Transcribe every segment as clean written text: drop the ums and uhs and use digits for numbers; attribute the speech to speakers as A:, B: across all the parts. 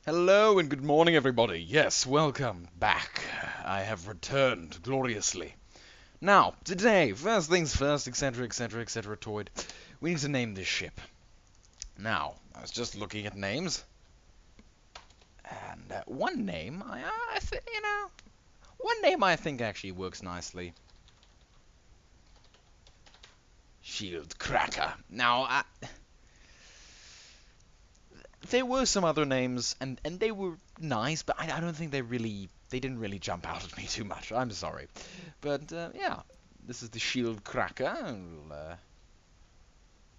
A: Hello and good morning, everybody. Yes, welcome back. I have returned gloriously. Now, today, first things first, etc., etc., etc., Toyd, we need to name this ship. Now, I was just looking at names, and one name, one name I think actually works nicely. Shield Cracker. Now, there were some other names, and they were nice, but I don't think they didn't really jump out at me too much. I'm sorry. But, yeah, this is the Shield Cracker.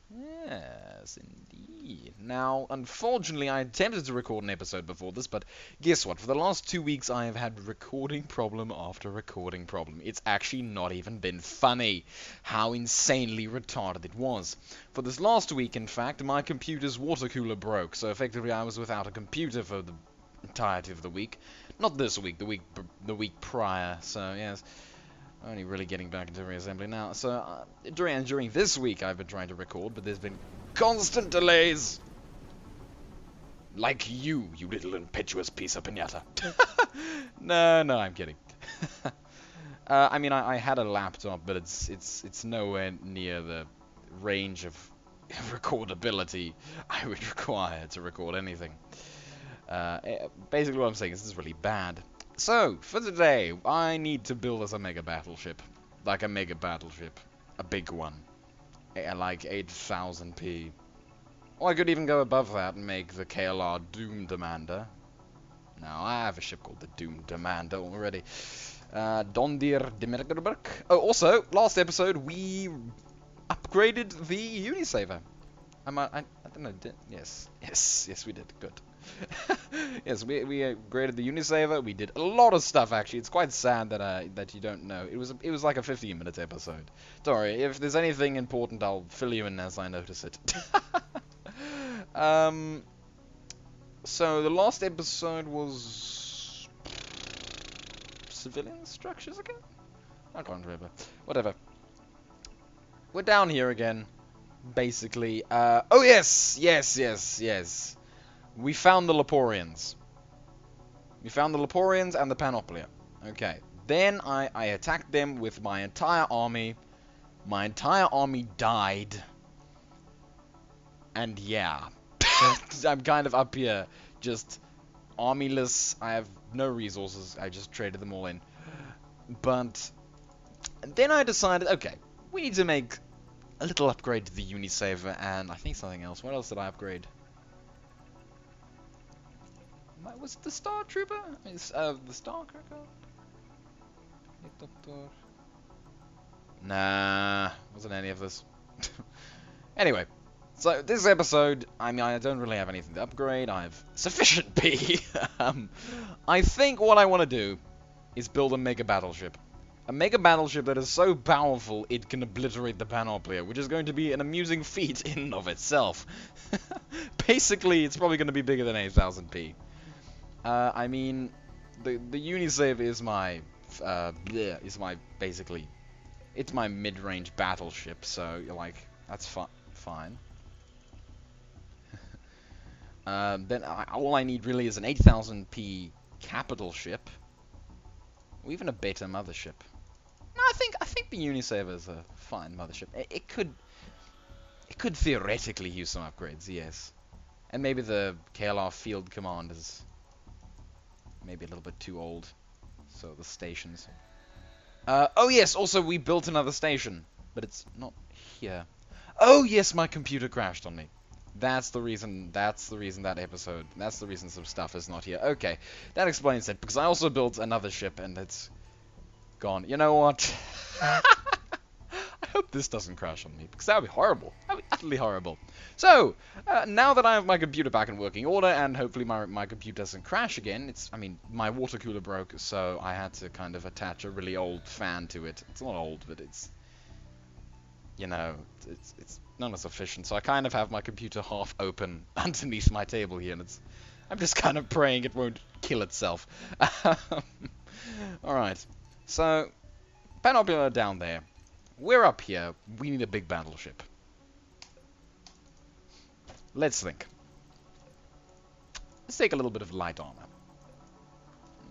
A: Yes, indeed. Now, unfortunately, I attempted to record an episode before this, but guess what? For the last 2 weeks, I have had recording problem after recording problem. It's actually not even been funny how insanely retarded it was. For this last week, in fact, my computer's water cooler broke, so effectively I was without a computer for the entirety of the week. Not this week, the week prior, so yes. Only really getting back into Reassembly now. So, during this week I've been trying to record, but there's been constant delays. Like you little impetuous piece of pinata. No, I'm kidding. I mean, I had a laptop, but it's nowhere near the range of recordability I would require to record anything. Basically what I'm saying is this is really bad. So, for today, I need to build us a mega battleship. Like a mega battleship. A big one. Like 8000p. Or I could even go above that and make the KLR Doom Demander. Now, I have a ship called the Doom Demander already. Dondir Demergerberg. Oh, also, last episode, we upgraded the Unisaver. I don't know, yes, we did, good. Yes, we upgraded the Unisaver. We did a lot of stuff actually. It's quite sad that you don't know. It was like a 15-minute episode. Don't worry, if there's anything important, I'll fill you in as I notice it. So the last episode was civilian structures again. I can't remember. Whatever. We're down here again, basically. Oh yes. We found the Leporians. We found the Leporians and the Panoplia. Okay. Then I attacked them with my entire army. My entire army died. And yeah. I'm kind of up here. Just armyless. I have no resources. I just traded them all in. But then I decided, okay, we need to make a little upgrade to the Unisaver and I think something else. What else did I upgrade? Was it the Star Trooper? The Star Cracker? Nah, wasn't any of this. Anyway, so this episode, I mean, I don't really have anything to upgrade. I have sufficient P. I think what I want to do is build a mega battleship. A mega battleship that is so powerful it can obliterate the Panoplia, which is going to be an amusing feat in and of itself. Basically, it's probably going to be bigger than 8000p. I mean, the Unisaver is my, basically, it's my mid-range battleship, so, like, that's fine. Then all I need really is an 8000p capital ship, or even a better mothership. No, I think the Unisaver is a fine mothership. It could theoretically use some upgrades, yes. And maybe the KLR Field Command is maybe a little bit too old. So the stations. Oh yes, also we built another station, but it's not here. Oh yes, my computer crashed on me. That's the reason that episode, that's the reason some stuff is not here. Okay, that explains it, because I also built another ship and it's gone. You know what? I hope this doesn't crash on me, because that would be horrible. That would be utterly horrible. So, now that I have my computer back in working order, and hopefully my computer doesn't crash again, I mean, my water cooler broke, so I had to kind of attach a really old fan to it. It's not old, but it's, you know, it's not as efficient, so I kind of have my computer half open underneath my table here, and I'm just kind of praying it won't kill itself. Alright, so, Panoplia down there. We're up here. We need a big battleship. Let's think. Let's take a little bit of light armor.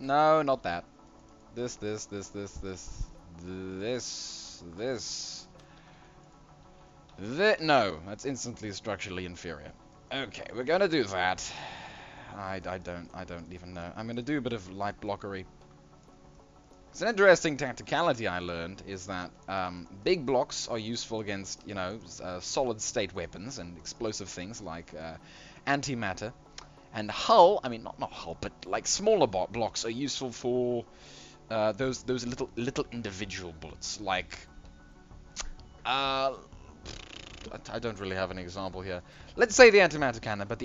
A: No, not that. This, this, this, this, this, this, this. No, that's instantly structurally inferior. Okay, we're gonna do that. I don't even know. I'm gonna do a bit of light blockery. It's an interesting tacticality I learned is that big blocks are useful against, you know, solid-state weapons and explosive things like antimatter. And hull, I mean, not hull, but like smaller blocks are useful for those little individual bullets. Like, I don't really have an example here. Let's say the antimatter cannon, but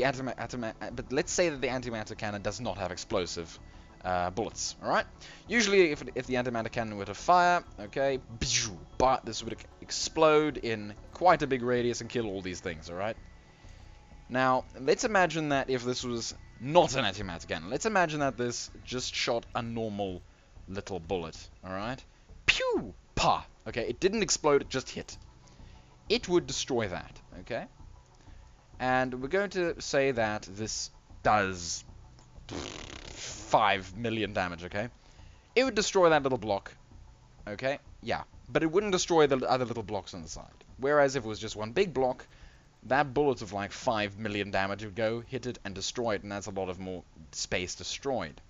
A: let's say that the antimatter cannon does not have explosive bullets. All right. Usually, if the antimatter cannon were to fire, okay, but this would explode in quite a big radius and kill all these things. All right. Now, let's imagine that if this was not an antimatter cannon, let's imagine that this just shot a normal little bullet. All right. Pew! Pa! Okay, it didn't explode; it just hit. It would destroy that. Okay. And we're going to say that this does 5 million damage, okay? It would destroy that little block, okay? Yeah, but it wouldn't destroy the other little blocks on the side. Whereas if it was just one big block, that bullet of like 5 million damage would go, hit it, and destroy it, and that's a lot of more space destroyed.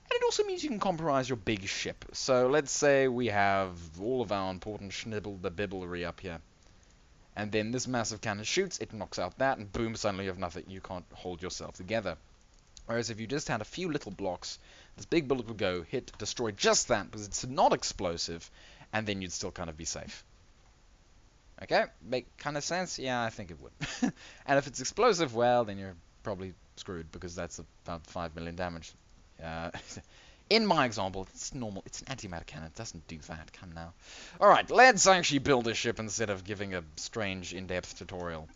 A: And it also means you can compromise your big ship. So let's say we have all of our important schnibble-the-bibblery up here. And then this massive cannon shoots, it knocks out that, and boom, suddenly you have nothing. You can't hold yourself together. Whereas if you just had a few little blocks, this big bullet would go, hit, destroy just that, because it's not explosive, and then you'd still kind of be safe. Okay? Make kind of sense? Yeah, I think it would. And if it's explosive, well, then you're probably screwed, because that's about 5 million damage. In my example, it's normal. It's an antimatter cannon. It doesn't do that. Come now. Alright, let's actually build a ship instead of giving a strange, in-depth tutorial.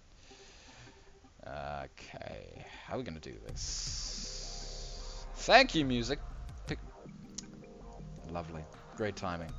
A: Okay. How are we going to do this? Thank you, music. Lovely. Great timing.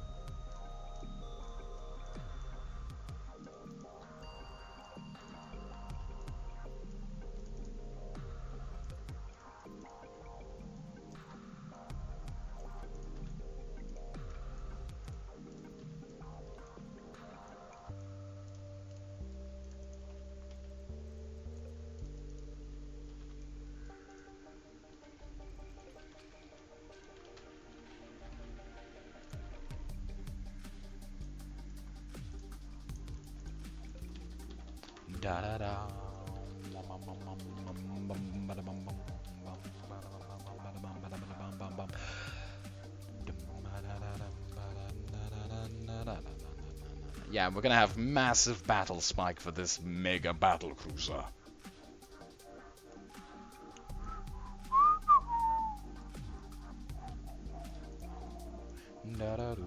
A: Da da da. Yeah, we're gonna have massive battle spike for this mega battle cruiser. Da da doo.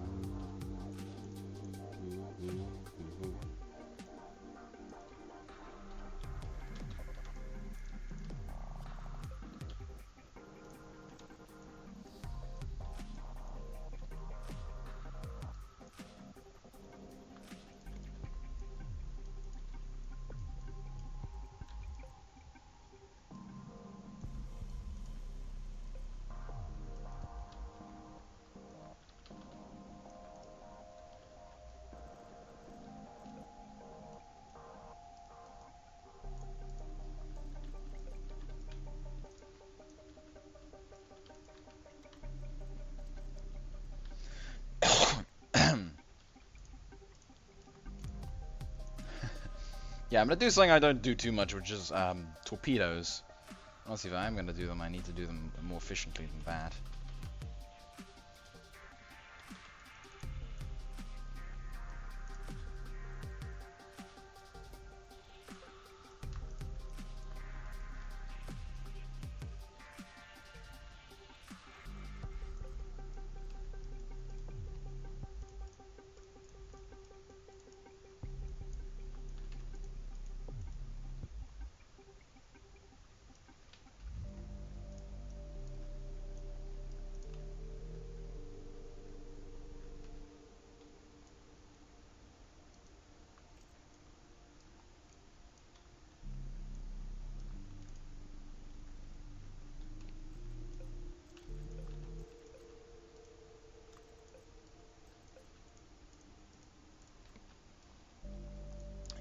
A: Yeah, I'm gonna do something I don't do too much, which is torpedoes. Honestly, if I am gonna do them, I need to do them more efficiently than that.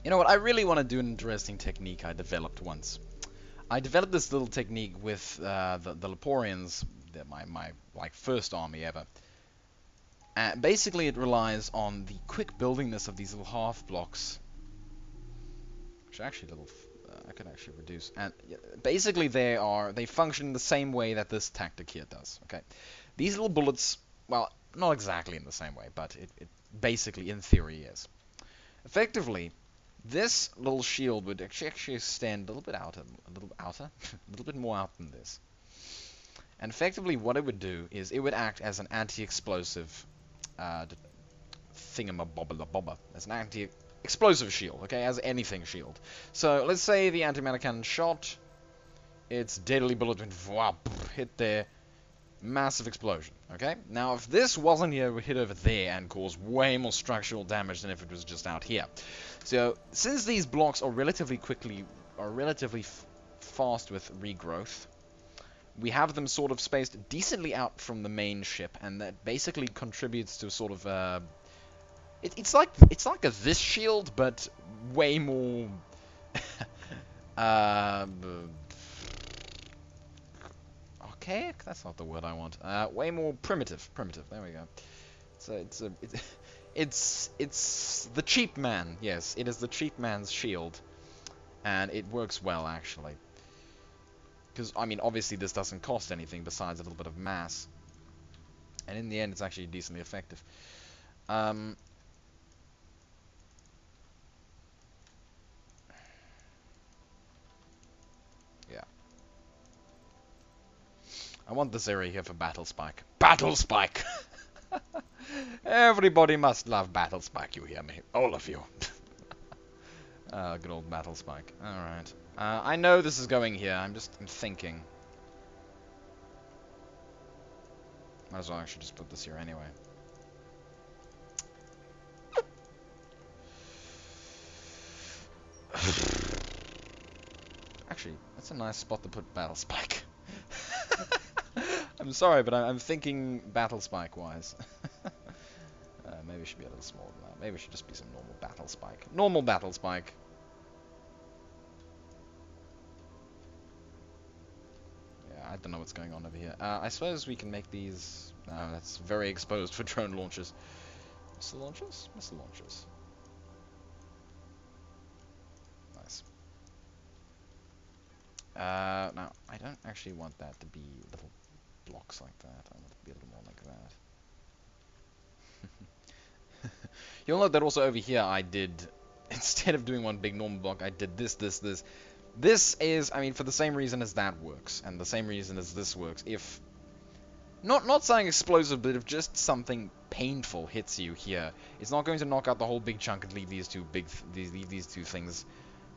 A: You know what? I really want to do an interesting technique I developed once. I developed this little technique with the Leporians, my like first army ever. Basically, it relies on the quick buildingness of these little half blocks, which are actually little. I could actually reduce. And basically, they function the same way that this tactic here does. Okay, these little bullets. Well, not exactly in the same way, but it basically, in theory, is. Effectively, this little shield would actually extend a little bit outer, a little bit more out than this. And effectively, what it would do is it would act as an anti-explosive thingamabobba, as an anti-explosive shield, okay, as anything shield. So let's say the antimatter cannon shot, its deadly bullet went hit there, massive explosion, okay? Now, if this wasn't here, it would hit over there and cause way more structural damage than if it was just out here. So, since these blocks are relatively fast with regrowth, we have them sort of spaced decently out from the main ship, and that basically contributes to sort of it's like a this shield, but way more archaic. That's not the word I want. Way more primitive. There we go. So it's the cheap man. Yes, it is the cheap man's shield, and it works well actually. Because, I mean, obviously this doesn't cost anything besides a little bit of mass. And in the end, it's actually decently effective. Yeah. I want this area here for Battle Spike. Battle Spike! Everybody must love Battle Spike, you hear me? All of you. Good old Battle Spike. Alright. I know this is going here, I'm thinking. Might as well actually just put this here anyway. Actually, that's a nice spot to put Battle Spike. I'm sorry, but I'm thinking Battle Spike wise. Maybe it should be a little smaller than that. Maybe it should just be some normal Battle Spike. Normal Battle Spike. Yeah, I don't know what's going on over here. I suppose we can make these... No, that's very exposed for drone launchers. Missile launchers? Missile launchers. Nice. Now, I don't actually want that to be little blocks like that. I want it to be a little more like that. You'll note that also over here I did, instead of doing one big normal block, I did this. This is, I mean, for the same reason as that works, and the same reason as this works. If, not saying explosive, but if just something painful hits you here, it's not going to knock out the whole big chunk and leave these two things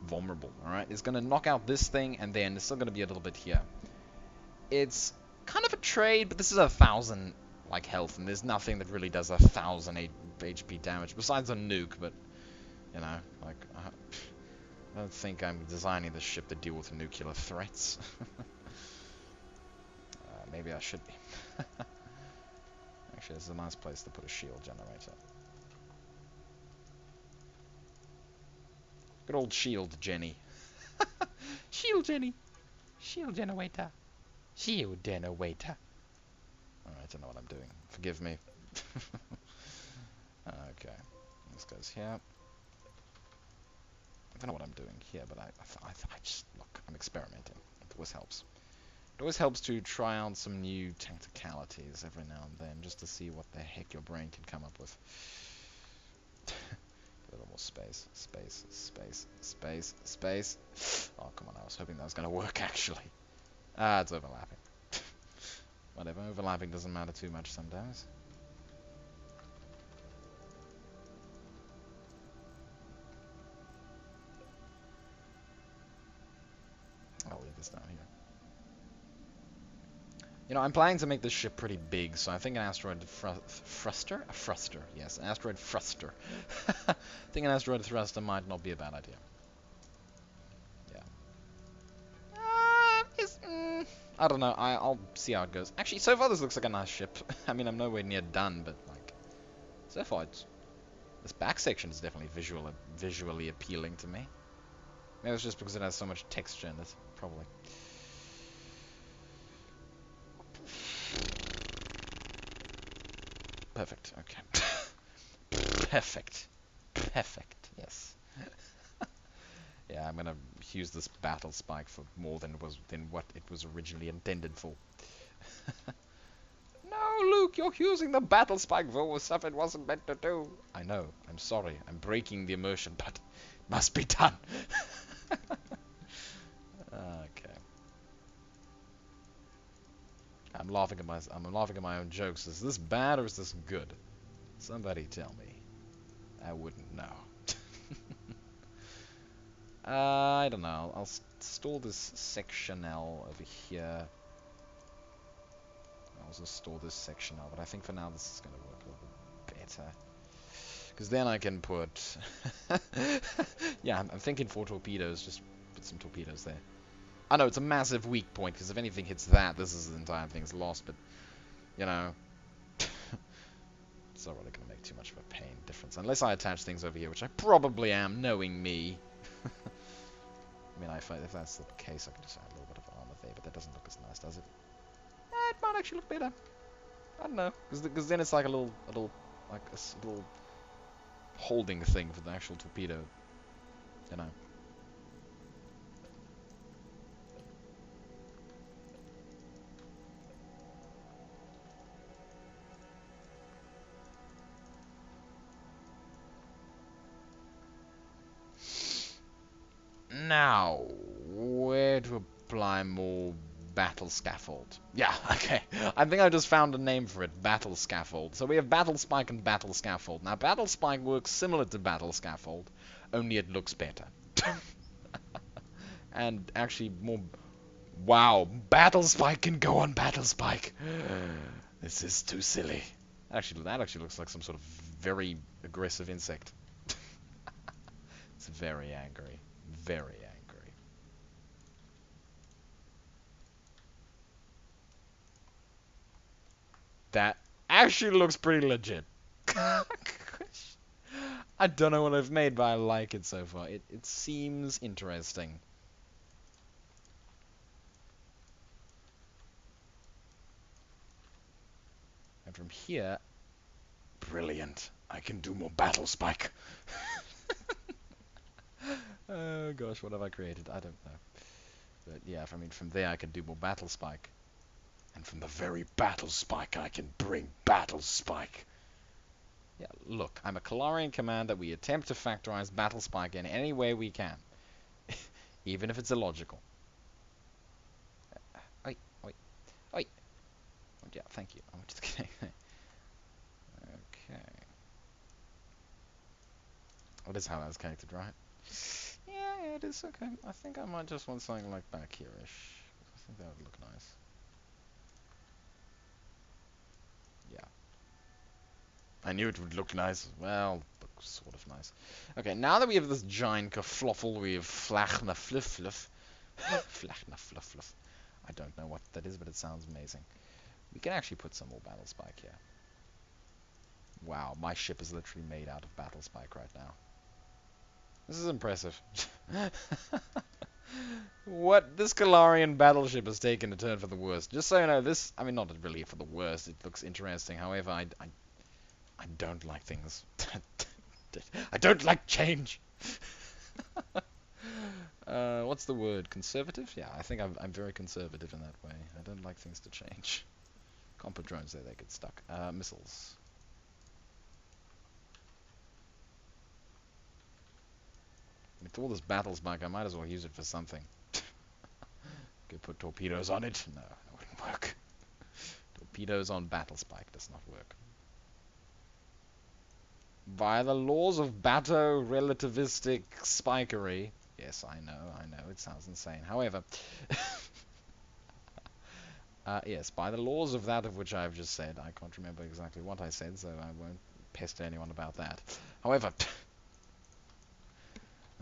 A: vulnerable, alright? It's going to knock out this thing, and then it's still going to be a little bit here. It's kind of a trade, but this is 1,000, like, health, and there's nothing that really does 1,000 HP damage, besides a nuke, but, you know, like, I don't think I'm designing this ship to deal with nuclear threats. Maybe I should be. Actually, this is a nice place to put a shield generator. Good old shield, Jenny. Shield, Jenny. Shield generator. Shield generator. Alright, I don't know what I'm doing. Forgive me. Okay. This goes here. I don't know what I'm doing here, but I just... Look, I'm experimenting. It always helps. It always helps to try out some new tacticalities every now and then, just to see what the heck your brain can come up with. A little more space. Oh, come on, I was hoping that was going to work, actually. It's overlapping. Whatever, overlapping doesn't matter too much sometimes. I'll leave this down here. You know, I'm planning to make this ship pretty big, so I think an asteroid thruster? A thruster, yes, an asteroid thruster. I think an asteroid thruster might not be a bad idea. Yeah. I don't know, I'll see how it goes. Actually, so far this looks like a nice ship. I mean, I'm nowhere near done, but, like, so far it's This back section is definitely visually appealing to me. Maybe it's just because it has so much texture in it, probably. Perfect, okay. Perfect. Perfect, yes. Yeah, I'm gonna use this battle spike for more than what it was originally intended for. No, Luke, you're using the battle spike for stuff it wasn't meant to do. I know, I'm sorry, I'm breaking the immersion, but it must be done. Okay. I'm laughing at my own jokes. Is this bad or is this good? Somebody tell me. I wouldn't know. I don't know. I'll store this sectional over here. I'll also store this sectional, but I think for now this is going to work a little bit better. Because then I can put... yeah, I'm thinking 4 torpedoes. Just put some torpedoes there. I know, it's a massive weak point, because if anything hits that, this is the entire thing's lost, but, you know... it's not really going to make too much of a pain difference. Unless I attach things over here, which I probably am, knowing me. I mean, if that's the case, I can just add a little bit of armor there, but that doesn't look as nice, does it? It might actually look better. I don't know, because then it's like a little holding thing for the actual torpedo, you know. Now, where to apply more battle scaffold? Yeah, okay. I think I just found a name for it, battle scaffold. So we have battle spike and battle scaffold. Now, battle spike works similar to battle scaffold, only it looks better. And actually more... Wow, battle spike can go on battle spike. This is too silly. Actually, that actually looks like some sort of very aggressive insect. It's very angry. Very angry. That actually looks pretty legit. I don't know what I've made, but I like it so far. It seems interesting. And from here... Brilliant. I can do more battle spike. Oh gosh, what have I created? I don't know. But yeah, I mean, from there I can do more battle spike. And from the very battle spike I can bring battle spike. Yeah, look, I'm a Kalarian commander. We attempt to factorize battle spike in any way we can. Even if it's illogical. Oi, oi, oi. Oh, yeah, thank you. I'm just kidding. Okay. Well, this is how that's connected, right? Yeah, it is okay. I think I might just want something like back here-ish. I think that would look nice. Yeah. I knew it would look nice. Well, look sort of nice. Okay, now that we have this giant kerfluffle, we have flachna fluff. Flachna fluff. I don't know what that is, but it sounds amazing. We can actually put some more battle spike here. Wow, my ship is literally made out of battle spike right now. This is impressive. What? This Galarian battleship has taken a turn for the worst. Just so you know, this... I mean, not really for the worst. It looks interesting. However, I don't like things. I don't like change. What's the word? Conservative? Yeah, I think I'm very conservative in that way. I don't like things to change. Can't put drones there, they get stuck. Missiles. With all this battle spike, I might as well use it for something. Could put torpedoes on it? No, that wouldn't work. Torpedoes on battle spike does not work. By the laws of bato-relativistic spikery. Yes, I know, it sounds insane. However, yes, by the laws of that of which I've just said, I can't remember exactly what I said, so I won't pester anyone about that. However,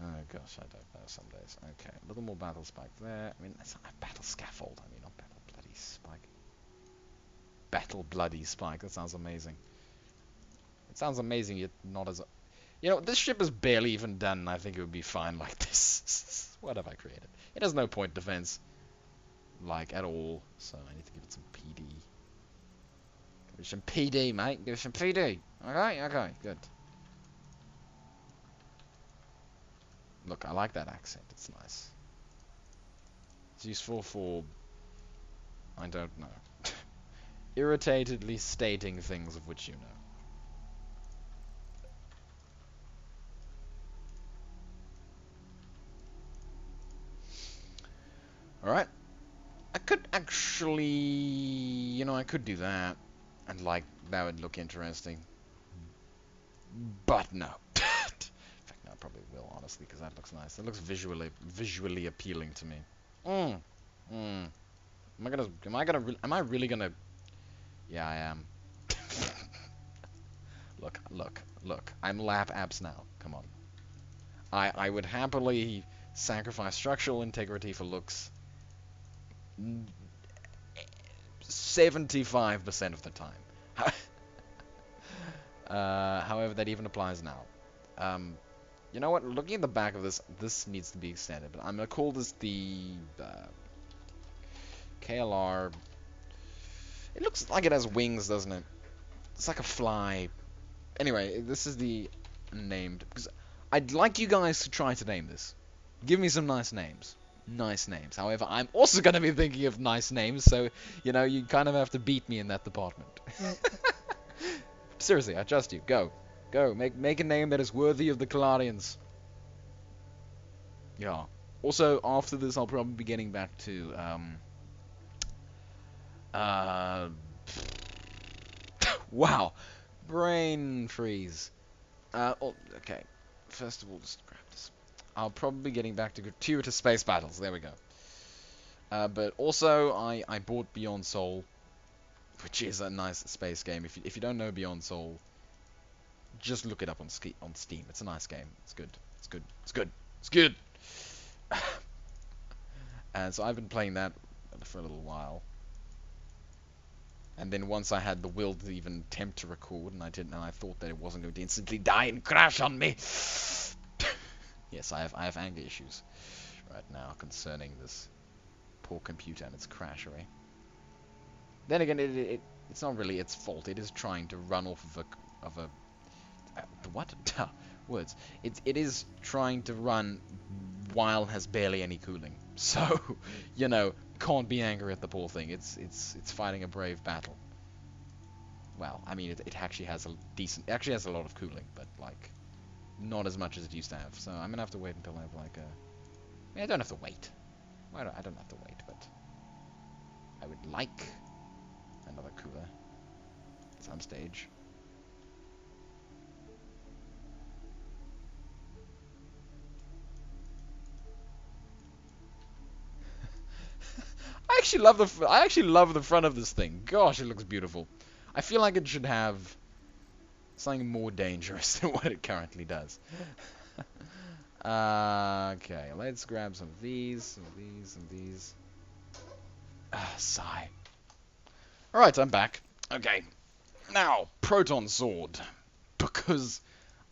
A: oh gosh, I don't know some days. Okay, a little more battle spike there. I mean, that's not a battle scaffold. I mean, not battle bloody spike. Battle bloody spike. That sounds amazing. It sounds amazing, yet not as... You know, this ship is barely even done, and I think it would be fine like this. What have I created? It has no point defense, like, at all, so I need to give it some PD. Give it some PD, mate. Give it some PD. Okay? Okay, good. Look, I like that accent. It's nice. It's useful for... I don't know. Irritatedly stating things of which you know. Alright. I could actually... You know, I could do that. And, like, that would look interesting. But no. In fact, no, I probably will, honestly, because that looks nice. It looks visually appealing to me. Am I really gonna... Yeah, I am. Look. I'm lap abs now. Come on. I would happily sacrifice structural integrity for looks 75% of the time. However, that even applies now. You know what? Looking at the back of this needs to be extended. But I'm gonna call this the KLR. It looks like it has wings, doesn't it? It's like a fly. Anyway, this is the named, because I'd like you guys to try to name this. Give me some nice names. Nice names. However, I'm also going to be thinking of nice names, so, you know, you kind of have to beat me in that department. Seriously, I trust you. Go. Go. Make a name that is worthy of the Calarians. Yeah. Also, after this, I'll probably be getting back to, wow. Brain freeze. Oh, okay. First of all, just grab this. I'll probably be getting back to gratuitous space battles. There we go. But also, I bought Beyond Soul, which is a nice space game. If you don't know Beyond Soul, just look it up on Steam. It's a nice game. It's good. It's good. It's good. It's good. And so I've been playing that for a little while. And then once I had the will to even attempt to record, and I didn't, and I thought that it wasn't going to instantly die and crash on me. Yes, I have anger issues right now concerning this poor computer and its crashery. Then again, it's not really its fault. It is trying to run off of a what? Words. It is trying to run while has barely any cooling. So, you know, can't be angry at the poor thing. It's fighting a brave battle. Well, I mean, it actually has it actually has a lot of cooling, but like not as much as it used to have. So I'm gonna have to wait until I have like a... I mean, I don't have to wait. I don't have to wait, but I would like another cooler at some stage. I actually love the front of this thing. Gosh, it looks beautiful. I feel like it should have something more dangerous than what it currently does. Okay, let's grab some of these, some of these, some of these. Sigh. Alright, I'm back. Okay. Now, Proton Sword. Because,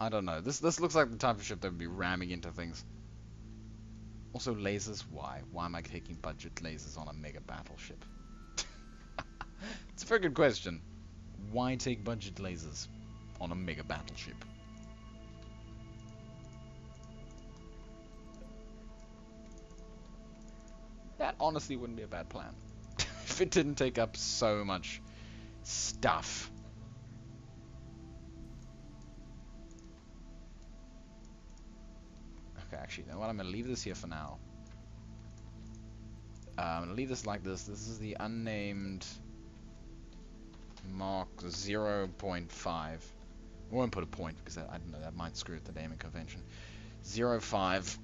A: I don't know, this looks like the type of ship that would be ramming into things. Also, lasers, why? Why am I taking budget lasers on a mega battleship? It's a very good question. Why take budget lasers on a mega battleship? That honestly wouldn't be a bad plan. If it didn't take up so much stuff. Okay, actually, you know what? I'm going to leave this here for now. I'm going to leave this like this. This is the unnamed Mark 0.5. I won't put a point because I don't know, that might screw up the naming convention. 0.5.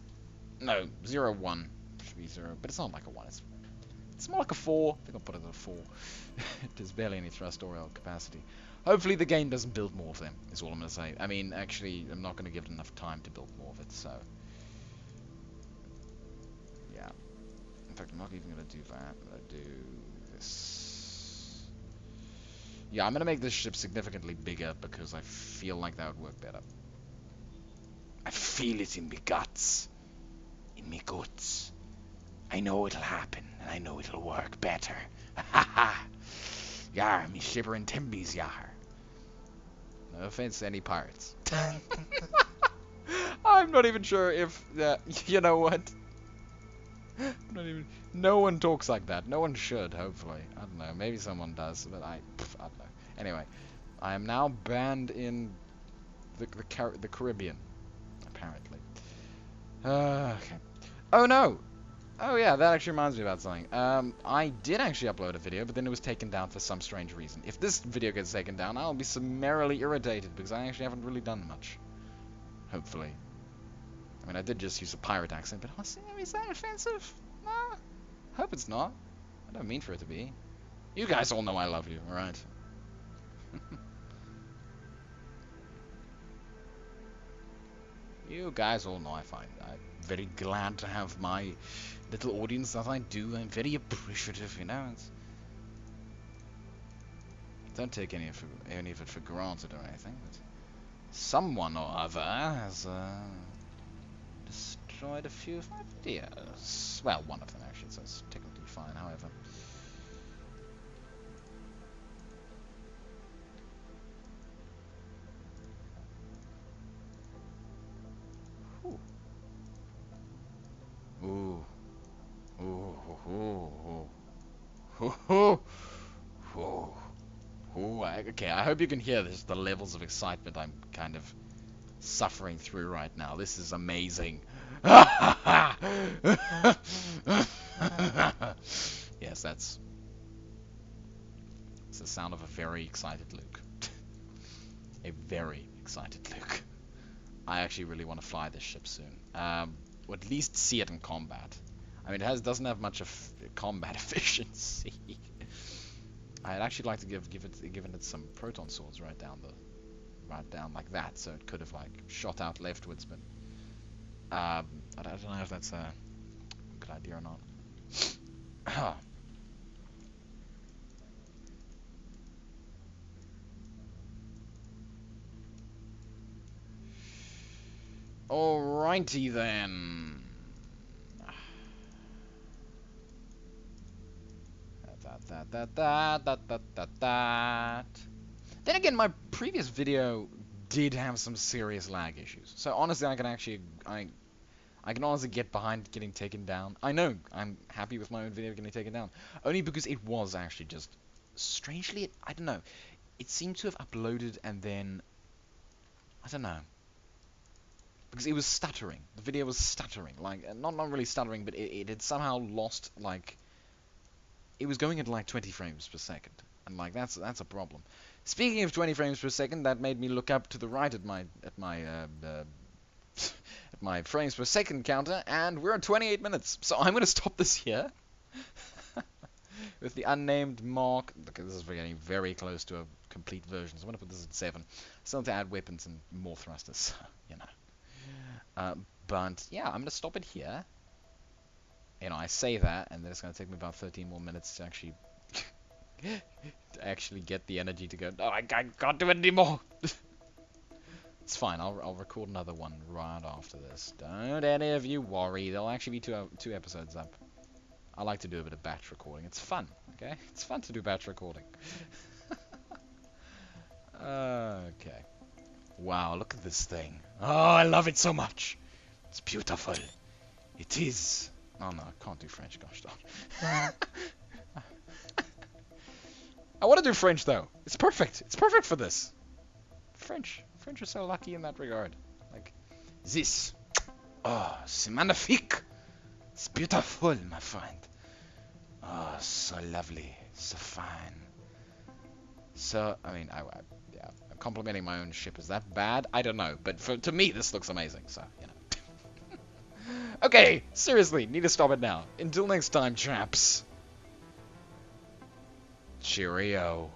A: No, 0.1 should be 0, but it's not like a 1. It's more like a 4. I think I'll put it at a 4. There's barely any thrust or oil capacity. Hopefully the game doesn't build more of them, is all I'm going to say. I mean, actually, I'm not going to give it enough time to build more of it, so... yeah. In fact, I'm not even going to do that. I'm going to do this. Yeah, I'm going to make this ship significantly bigger because I feel like that would work better. I feel it in me guts. In me guts. I know it'll happen, and I know it'll work better. Ha ha! Yar, me shivering timbies, yar. No offense to any pirates. I'm not even sure if, you know what? No one talks like that. No one should, hopefully. I don't know. Maybe someone does, but I don't know. Anyway, I am now banned in the Caribbean, apparently. Okay. Oh no! Oh yeah, that actually reminds me about something. I did actually upload a video, but then it was taken down for some strange reason. If this video gets taken down, I'll be summarily irritated, because I actually haven't really done much. Hopefully. I mean, I did just use a pirate accent, but honestly, is that offensive? No. Hope it's not. I don't mean for it to be. You guys all know I love you, alright? You guys all know I'm very glad to have my little audience that I do. I'm very appreciative, you know. Don't take any of it for granted or anything. But someone or other has destroyed a few of my videos. Well, one of them actually, so it's technically fine, however. Ooh. Ooh. Ooh. Ooh. Ooh. Ooh. Ooh. Okay, I hope you can hear this, the levels of excitement I'm kind of suffering through right now. This is amazing. Yes, it's the sound of a very excited Luke. A very excited Luke. I actually really want to fly this ship soon. Or at least see it in combat. I mean, it doesn't have much of combat efficiency. I'd actually like to given it some proton swords right down like that, so it could have like shot out leftwards. But I don't know if that's a good idea or not. Alrighty then. Then again, my previous video did have some serious lag issues. So honestly, I can honestly get behind getting taken down. I know, I'm happy with my own video getting taken down. Only because it was actually just, strangely, I don't know. It seemed to have uploaded and then, I don't know. Because it was stuttering. The video was stuttering. Like, not really stuttering, but it had somehow lost, like, it was going at like 20 frames per second. And like, that's a problem. Speaking of 20 frames per second, that made me look up to the right at my frames per second counter, and we're at 28 minutes. So I'm going to stop this here. With the unnamed mark. Okay, this is getting very close to a complete version, so I'm going to put this at 7. Still to add weapons and more thrusters, you know. But yeah, I'm going to stop it here. You know, I say that, and then it's going to take me about 13 more minutes to actually get the energy to go, no, I can't do it anymore. It's fine, I'll record another one right after this. Don't any of you worry, there'll actually be two episodes up. I like to do a bit of batch recording. It's fun, okay? It's fun to do batch recording. Okay. Wow, look at this thing. Oh, I love it so much. It's beautiful. It is. Oh no, I can't do French, gosh darn. I want to do French though. It's perfect. It's perfect for this. French are so lucky in that regard. Like, this. Oh, c'est magnifique. It's beautiful, my friend. Oh, so lovely. So fine. So, I mean, yeah, complimenting my own ship. Is that bad? I don't know. But to me, this looks amazing. So, you know. Okay, seriously, need to stop it now. Until next time, chaps. Cheerio.